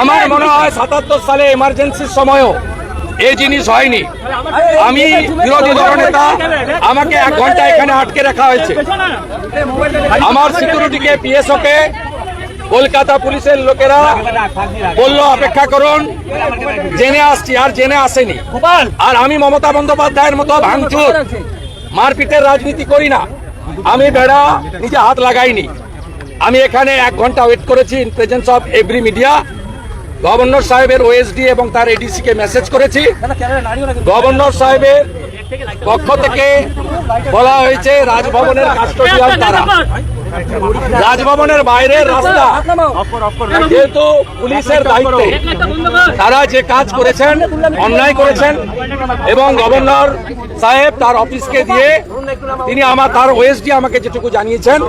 আমার মনে হয় ৭৭ সালে এমার্জেন্সির সময়ও এই জিনিস হয়নি। আমি বিরোধী দলনেতা, আমাকে 1 ঘন্টা এখানে আটকে রাখা হয়েছে। আমার সিকিউরিটিকে, পিএসওকে কলকাতা পুলিশের লোকেরা বললো অপেক্ষা করুন, জেনে আসছি, আর জেনে আসেনি। আর আমি মমতা বন্দ্যোপাধ্যায়ের মতো ভাঙচুর মারপিটের রাজনীতি করি না। আমি বেড়া নিজে হাত লাগাইনি। আমি এখানে 1 ঘন্টা ওয়েট করেছি in presence of every media. Governor সাহেবের ওএসডি এবং তার এডিসি কে মেসেজ করেছি। গভর্নর সাহেবের পক্ষ থেকে বলা হয়েছে রাজভবনের কাস্টোডিয়াল তারা, রাজভবনের বাইরের রাস্তা যেহেতু পুলিশের দায়িত্বে, তারা যে কাজ করেছেন অন্যায় করেছেন এবং গভর্নর সাহেব তার অফিসকে দিয়ে তিনি তার ওএসডি আমাকে যেটুকু জানিয়েছেন,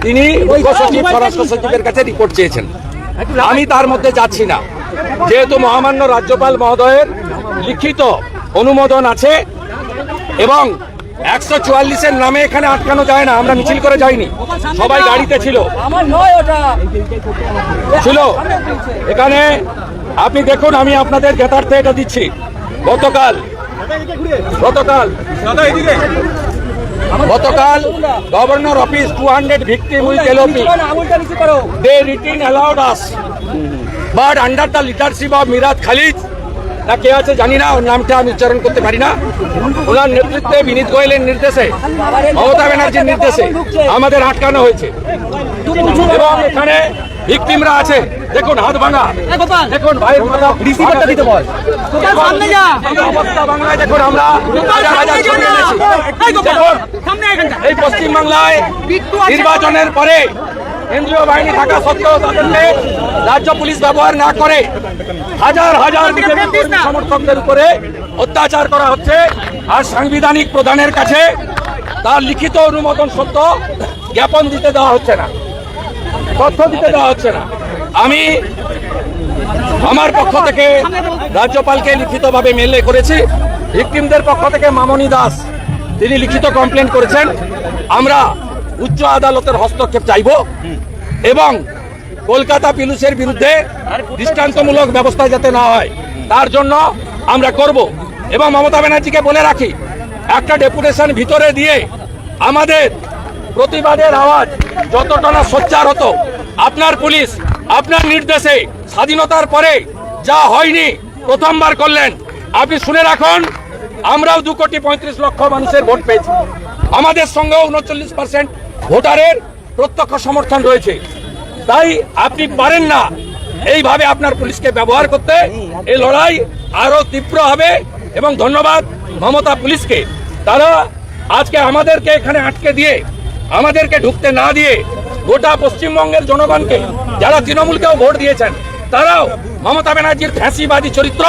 তিনি মুখ্য সচিব, স্বরাষ্ট্র সচিবের কাছে রিপোর্ট চেয়েছেন। আমি তার মধ্যে যাচ্ছি না, যেহেতু মহামান্য রাজ্যপাল মহোদয়ের লিখিত অনুমোদন আছে এবং 144-এর নামে এখানে আটকানো যায় না। আমরা মিছিল করে যাইনি, সবাই গাড়িতে ছিল। এখানে আপনি দেখুন, আমি আপনাদের জ্ঞাতার্থে এটা দিচ্ছি। গতকাল governor office 200 victim with LOP, they written allowed us, but under the leadership of Miraj Khalid না কে আছে জানি না, ওর নামটা আমি উচ্চারণ করতে পারি না, ওনার নেতৃত্বে বিনীত গোয়েলের নির্দেশে, মমতা ব্যানার্জির নির্দেশে আমাদের আটকানো হয়েছে। এবং এখানে ভিকটিমরা আছে, দেখুন হাত ভাঙা, দেখুন ভাইয়ের মাথা রিসিভারটা দিতে বল, অবস্থা বাংলায় দেখুন আমরা এই পশ্চিম বাংলায় নির্বাচনের পরে কেন্দ্রীয় বাহিনী থাকা সত্ত্বেও তাদেরকে রাজ্য পুলিশ ব্যবহার না করে হাজার হাজার সমর্থকদের উপরে অত্যাচার করা হচ্ছে। আর সাংবিধানিক প্রধানের কাছে তার লিখিত অনুমোদন সত্ত্ব জ্ঞাপন দিতে দেওয়া হচ্ছে না, তথ্য দিতে দেওয়া হচ্ছে না। আমি আমার পক্ষ থেকে রাজ্যপালকে লিখিতভাবে মেলে করেছি। ভিকটিমদের পক্ষ থেকে মামনি দাস তিনি লিখিত কমপ্লেন করেছেন। আমরা উচ্চ আদালতের হস্তক্ষেপ চাইব এবং কলকাতা পুলিশের বিরুদ্ধে দৃষ্টান্তমূলক ব্যবস্থা যাতে না হয় তার জন্য আমরা করব। এবং মমতা ব্যানার্জিকে বলে রাখি, একটা ডেপুটেশন ভিতরে দিয়ে আমাদের প্রতিবাদের আওয়াজ যতটা না সোচ্চার হতো, আপনার পুলিশ আপনার নির্দেশে স্বাধীনতার পরে যা হয়নি প্রথমবার করলেন। আপনি শুনে রাখুন, আমরাও 2,35,00,000 মানুষের ভোট পেয়েছি, আমাদের সঙ্গেও 39% ভোটারের প্রত্যক্ষ সমর্থন রয়েছে। তাই আপনি পারেন না এইভাবে আপনার পুলিশকে ব্যবহার করতে। এই লড়াই আরো তীব্র হবে এবং ধন্যবাদ মমতা পুলিশকে, তারা আজকে আমাদেরকে এখানে আটকে দিয়ে, আমাদেরকে ঢুকতে না দিয়ে গোটা পশ্চিমবঙ্গের জনগণকে, যারা তৃণমূলকেও ভোট দিয়েছেন, তারাও মমতা ব্যানার্জির ফ্যাসিবাদী চরিত্র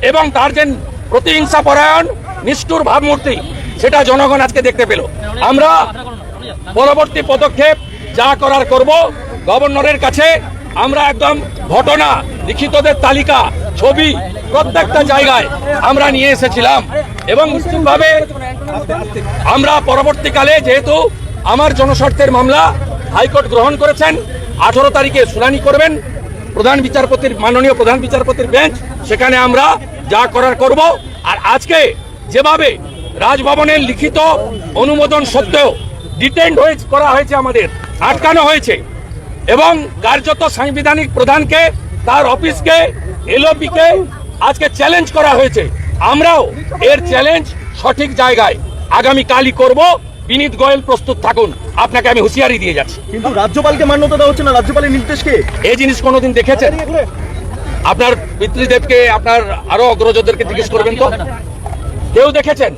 এবং তার যে প্রতিহিংসা পরায়ণ নিষ্ঠুর ভাবমূর্তি, সেটা জনগণ আজকে দেখতে পেল। আমরা পরবর্তী পদক্ষেপ যা করার করব। গভর্নরের কাছে আমরা একদম ঘটনা, লিখিতদের তালিকা, ছবি প্রত্যেকটা জায়গায় আমরা নিয়ে এসেছিলাম এবং নিশ্চিতভাবে আমরা পরবর্তীকালে, যেহেতু আমার জনস্বার্থের মামলা হাইকোর্ট গ্রহণ করেছেন, 18 তারিখে শুনানি করবেন প্রধান বিচারপতির, মাননীয় প্রধান বিচারপতির বেঞ্চ, সেখানে আমরা যা করার করব। আর আজকে যেভাবে রাজভবনের লিখিত অনুমোদন সত্ত্বেও ডিটেইনড করা হয়েছে, আমাদের আটকানো হয়েছে এবং কার্যত সাংবিধানিক প্রধানকে, তার অফিসকে, এলওপিকে আজকে চ্যালেঞ্জ করা হয়েছে, আমরাও এর চ্যালেঞ্জ সঠিক জায়গায় আগামীকালই করব। বিনীত গোয়েল প্রস্তুত থাকুন, আপনাকে আমি হুঁশিয়ারি দিয়ে যাচ্ছি। কিন্তু রাজ্যপালকে মান্যতা দেওয়া হচ্ছে না, রাজ্যপালের নির্দেশকে। এই জিনিস কোনোদিন দেখেছেন? আপনার পিতৃদেবকে, আপনার আরো অগ্রজদেরকে জিজ্ঞেস করবেন তো, কেউ দেখেছেন?